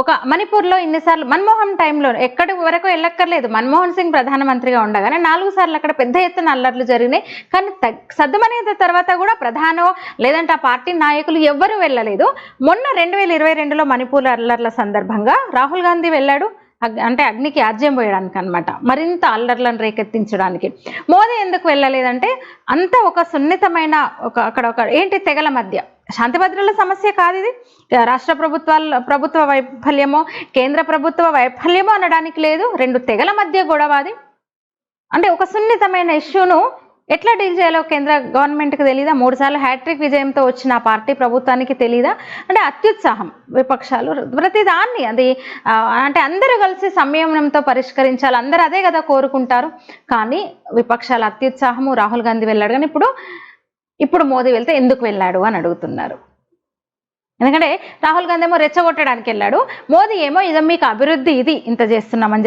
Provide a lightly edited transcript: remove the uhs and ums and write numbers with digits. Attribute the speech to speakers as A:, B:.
A: ఒక మణిపూర్లో ఇన్నిసార్లు మన్మోహన్ టైంలో ఎక్కడి వరకు వెళ్ళక్కర్లేదు, మన్మోహన్ సింగ్ ప్రధానమంత్రిగా ఉండగానే 4 సార్లు అక్కడ పెద్ద ఎత్తున అల్లర్లు జరిగినాయి. కానీ సద్దుమణిగిన తర్వాత కూడా ప్రధానో లేదంటే ఆ పార్టీ నాయకులు ఎవ్వరూ వెళ్ళలేదు. మొన్న 2022లో మణిపూర్ అల్లర్ల సందర్భంగా రాహుల్ గాంధీ వెళ్ళాడు, అంటే అగ్నికి ఆజ్యం పోయడానికి అనమాట, మరింత అల్లర్లను రేకెత్తించడానికి. మోదీ ఎందుకు వెళ్ళలేదంటే అంత ఒక సున్నితమైన అక్కడ ఒక ఏంటి తెగల మధ్య శాంతి భద్రతల సమస్య కాదు ఇది. రాష్ట్ర ప్రభుత్వ వైఫల్యమో కేంద్ర ప్రభుత్వ వైఫల్యమో అనడానికి లేదు, 2 తెగల మధ్య గొడవ అది. అంటే ఒక సున్నితమైన ఇష్యూను ఎట్లా డీల్ చేయాలో కేంద్ర గవర్నమెంట్కి తెలీదా? 3 సార్లు హ్యాట్రిక్ విజయంతో వచ్చిన ఆ పార్టీ ప్రభుత్వానికి తెలీదా? అంటే అత్యుత్సాహం విపక్షాలు ప్రతిదాన్ని అది అంటే అందరూ కలిసి సంయమనంతో పరిష్కరించాలి, అందరూ అదే కదా కోరుకుంటారు. కానీ విపక్షాల అత్యుత్సాహము, రాహుల్ గాంధీ వెళ్ళాడు. కానీ ఇప్పుడు మోదీ వెళ్తే ఎందుకు వెళ్ళాడు అని అడుగుతున్నారు. ఎందుకంటే రాహుల్ గాంధీ ఏమో రెచ్చగొట్టడానికి వెళ్ళాడు, మోదీ ఏమో ఇది మీకు అభివృద్ధి ఇది ఇంత చేస్తున్నామని చెప్పి